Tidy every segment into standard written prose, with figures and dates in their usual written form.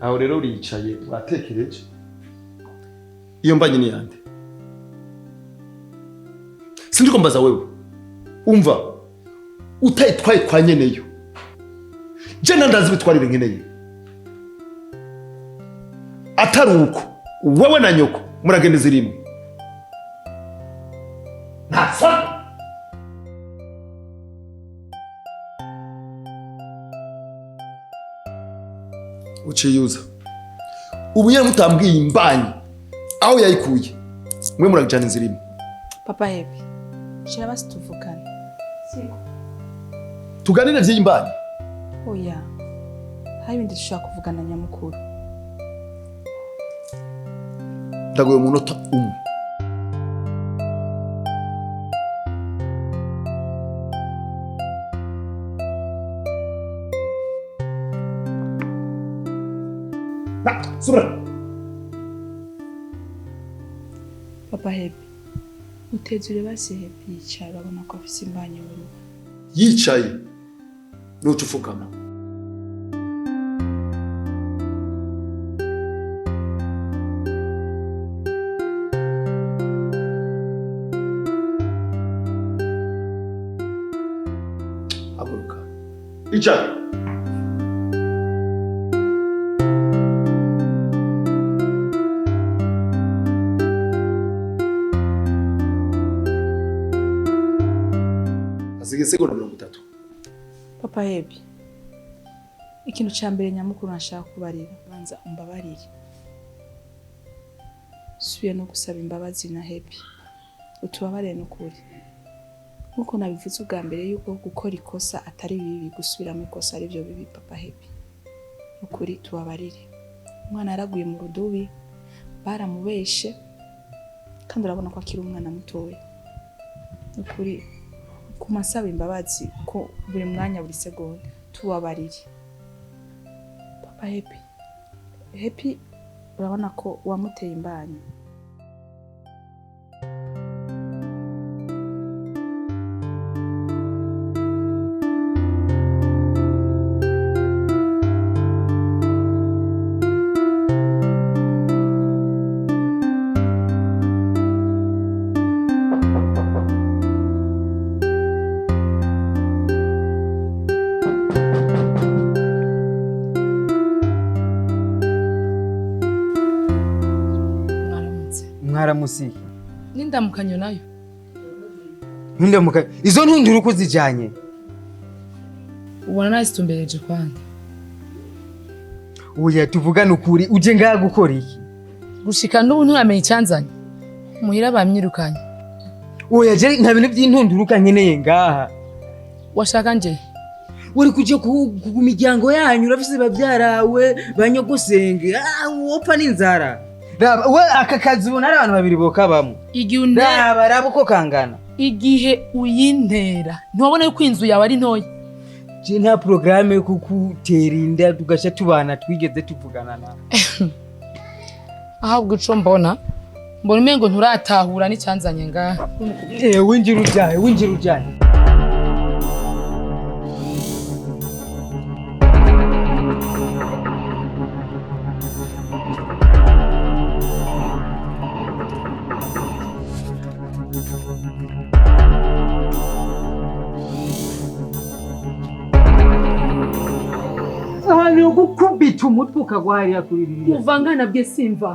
aho rero uricaye uratekereje iyo mbanye ni yande sindiko mbaza wewe umva utayitwaye kwa nyeneyo je nandazi bitwarire nkeneye ataruko wewe na nyoko muragendeza rimwe ntasa uciyuza ubu yari mutambwiye imbanyi aho yayikuye mwe muragijana inzirimo papa hebi shira basi tuvugane siko tuganire vy'imbanyi oya hari ibindi dushaka kuvugana nyamukuru ndagoye umunota umwe subira papa hebi utezure basi hebi yicaye babona ko afise imbanyi mu yicaye nuca ufukama haguruka icara segonda 30 papa hebi ikintu ca mbere nyamukuru nashaka kubarira banza umbabarire subiye no gusaba imbabazi na hebi utubabarire n'ukuri nkuko nabivuze ubwa mbere yuko gukora ikosa atari bibi gusubira mu ikosa ari byo bibi papa hebi n'ukuri tubabarire umwana yaraguye mu rudubi baramubeshe kandi urabona ko akiri umwana mutoya n'ukuri kumasaba imbabazi ko buri mwanya buri segonda tubabarire papa happy urabona ko wamuteye imbanyi Mwaramusiki n'indamukanyo nayo n'indamukanyo izo ntunduru uko zijanye ubona nazitumbereje kwanda uya tuvugana ukuri uje ngaha gukora iki gushika n'ubu nturamenye icyanzanye muhira bamyirukanye oya je nta bintu by'intunduru kankeneye ngaha washaka nje uri kuje ku miryango yanyu urafise babyarawe banyogosenge wopfa n'inzara raba we aka kazi ubona ari abantu babiri boka bamwe igihe untera raba uko kangana igihe uyintera ntubone ko inzu yawe ari ntoya je nta programme yo kukutera inda tugasha tubana twigeze tuvugana na ahubwo ico mbona umengo nturatahura n'icyanzanye ngaha winjira ujaye gukubita umutwe ukagwarira kuri ririya uvangana bye simva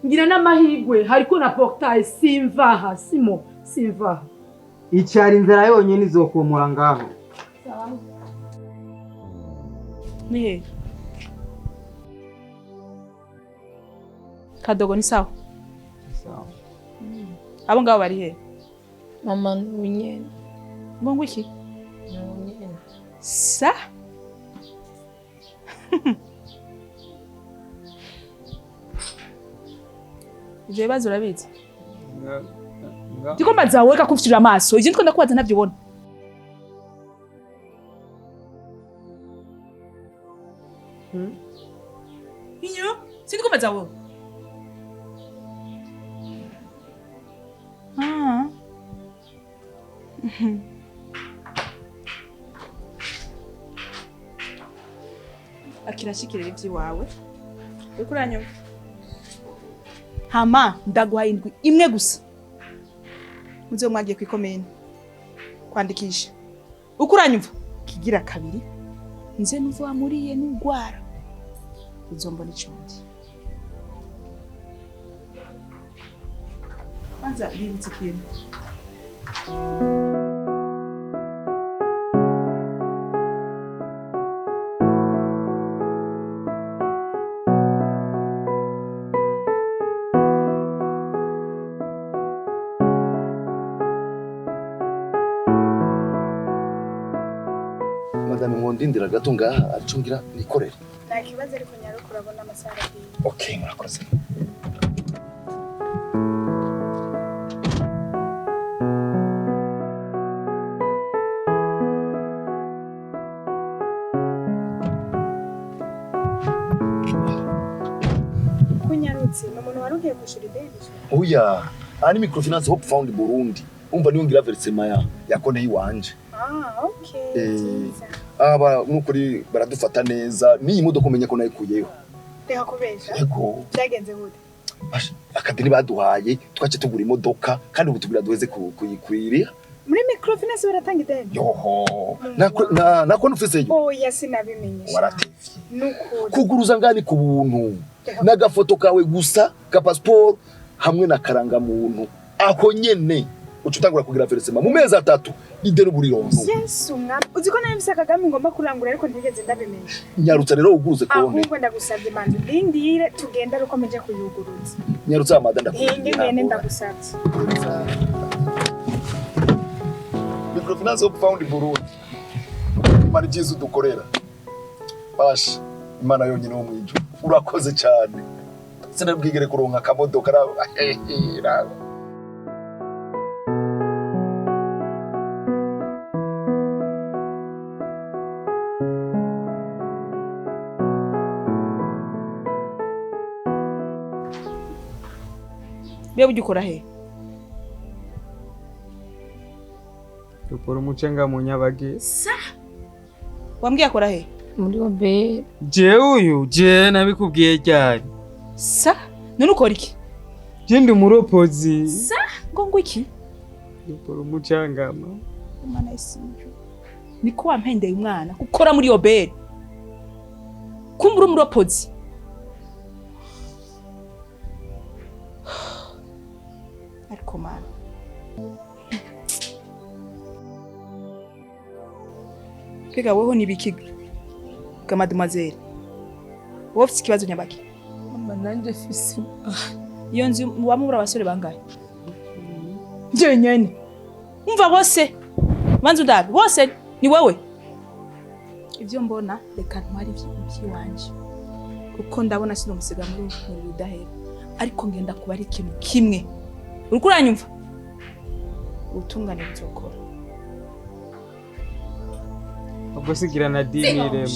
ngira n'amahigwe hariko na portail simva simo simva icyari inzara yonyine izokomora ngaho nihe kadogo ni sawa abo ngabo bari he mama n'unyene ngo iki n'unyene sa ivyo bibazo urabizi ndiko mbaza wowe kakufitira amaso ivyo ndiko ndakubaza ntavyo ubona inyo sindiko mbaza wowe akirashikirira ivy'iwawe Dukuranyumva. Hama ndaguha indwi imwe gusa. Muzo mwagiye kwikomene. Kwandikisha. Ukuranyumva. Kigira kabiri. Nze nuva muriye n'ugwara. Uzombona icundi. Kwanza bibutse ikintu. Madame Mwondindira gato ngaha aricungira nikorera. Nta kibazo ariko nyaro kurabona amasaha agiye. Okay, murakoze. Kunyarutse umuntu warugiye gushira ibendisho. Oya, ani microfinance Hope Found Burundi. Umva niyo ngira versement ya kone yiwanje. Okay. Aba nukuri baradufata neza. Ni imodoka umenye ko nayikuyeho. Reka kubesha. Yego. Byagenze gute? Akadini baduhaye twace tugura imodoka kandi ubu tubira duheze kuyikwirira. Muri microfinance baratanga ideni. Yoho. Nako nufise yo. Oya sinabimenyesha. Waratevye. Nukuri. Kuguruza ngani ku buntu. N'agafoto kawe gusa ka passport hamwe na karanga muntu. Aho nyene ucutangura kugira versement mu mezi 3 ideni buri ronto. Yesu mwa. Uziko nawe bisa Kagame ngomba kurangura ariko ntigeze ndabimenyesha. Nyarutsa rero uguruze konte. Ahubwo ndagusabye manzi ndindire tugenda ruko meje kuyuguruza. Nyarutsa amada ndakubwira. Hinge ngene ndagusabye. Microfinance Hope Found Burundi. Imana Jesu dukorera. Basha Imana yonyine wo mwijuru. Urakoze cyane. Sinabwigere kuronka kamodoka raba. Bebe ugikora he? Dukora umucenga mu Nyabage. Wambwiye akora he? Muri obe. Je nabikubwiye cyane. Sa? None ukora iki? Je ndi umuropozi. Sa? Ngo iki? Dukora umucenga ma. Umwana isinjo. Niko wampendeye umwana gukora muri obe. Kumbura umuropozi. Ariko mana. Kega weho nibikiga. Mademoiselle. Wofite ikibazo Nyabaki? Mama nanje fisi. Iyo nzi wamubura abasore bangahe? Je nyene. Umva bose. Banzu ndabi bose ni wewe. Ibyo mbona reka ntwari by'iwanje. Kuko ndabona sino musiga muri udahera. Ariko ngenda kuba ari ikintu kimwe. Urukuranyumva? Utungane bizokora. Ubwo sigira na dini rema.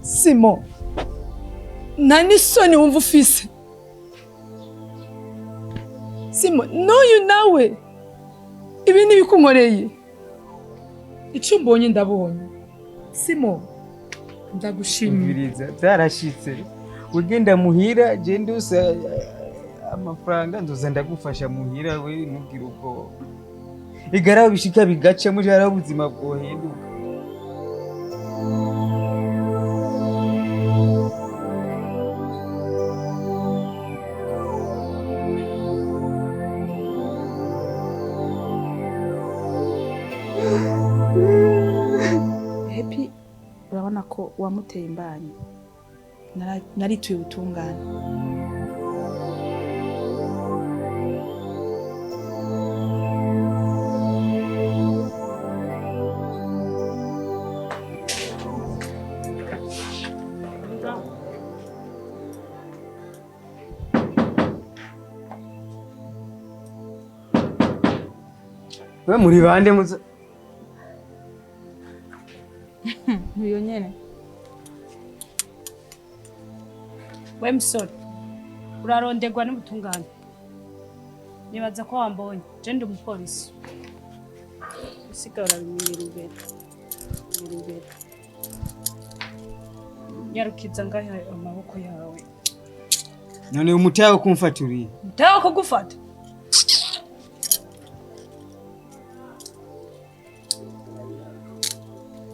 Simo. Nani soni wumva ufise? Simo, n'uyu nawe. Ibi nibikunkoreye. Icyo mbonye ndabonye. Simo. Ndagushimira. Byarashitse. Ugenda muhira je ndusa amafaranga nduza ndagufasha muhira we nubwira uko. Igara bishika bigaca muri ara ubuzima bwohinduka. Happy urabona ko wamuteye imbanyi. Narituye ubutungane. We muri bande muza. Uyo nyene. We musore. Urarondegwa n'ubutungane. Nibaza ko wambonye. Je ndi umupolisi. Usigara bimenyera ubera. nyarukiza ngahe amaboko yawe. None umutawe kumfata uri? Ndaho kugufata.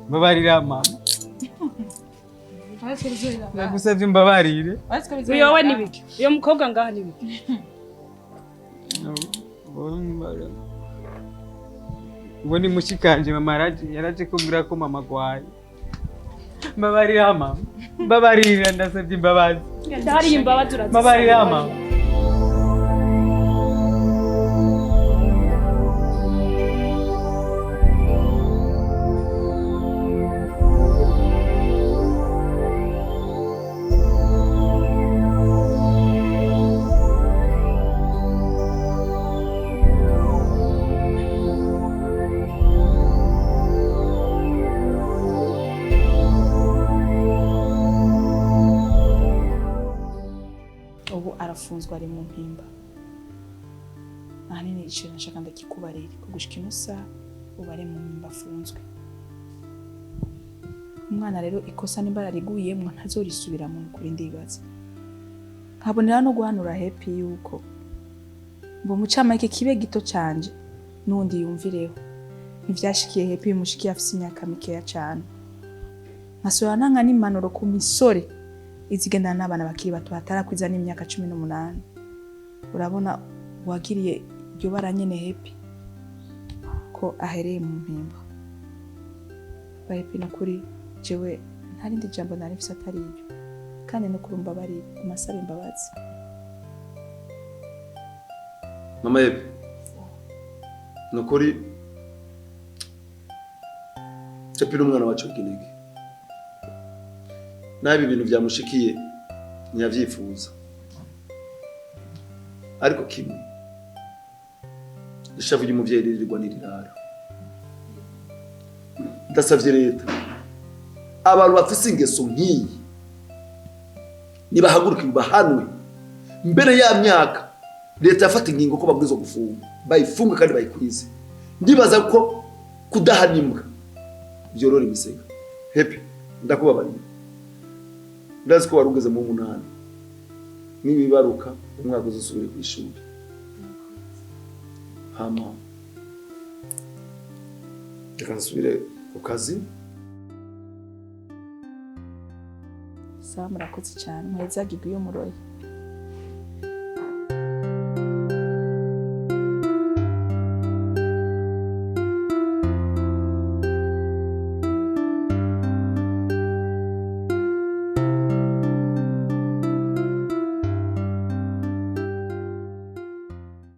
Mbabarira mama. Nagusavye mbabarire. Uyowe nibiki? Uyo mukobwa ngaha nibiki? Ubu ni mushikanje mama yaraje kumbwira ko mama agwaye. Mbabarira mama. Mbabarira ndasavye imbabazi. Ndahari imbabazi urazisaba. Mbabarira mama. Arafunzwe ari mu mpimba. Ahanini ico nashaka ndakikubarira ko gushika inusa ubare mu mpimba afunzwe. Umwana rero ikosa nimba yariguyemwo ntazorisubira mu kuri ndibaza. Nkabonera no guhanura happy yuko mbo mucamake kibe gito canje nundi yumvireho. Ntivyashikiye happy mushikiye afise imyaka mikeya cyane. Nkasura nanga n'impanuro ku misore izigendana n'abana bakiri bato batarakwiza n'imyaka 18. Urabona wagiriye iryo baranyene happy ko ahereye mu mpimba. Happy no kuri jewe ntarindi jambo nari mfise atari iryo kandi no kurumba bari kumasaba imbabazi. Mama Happy no kuri Happy n'umwana wacu w'ikinege. Nabi ibintu byamushikiye ntiyavyifuza. Ariko kimwe ishavu ry'umuvyeyi ririrwa nirirara. Ndasavye leta abantu bafise ingeso nk'iyi nibahaguruke bahanwe mbere ya myaka leta yafata ingingo ko babwirizwa gufunga bayifunga kandi bayikwize. Ndibaza ko kudahanimwa byorora imisega. Happy ndakubabariye. Ndazi ko warugeze mu 8 nibibaruka umwaka uzusubire ku ishuri. Hama nsubire ku kazi. Sawa murakoze cyane mweza giguye umuroyi.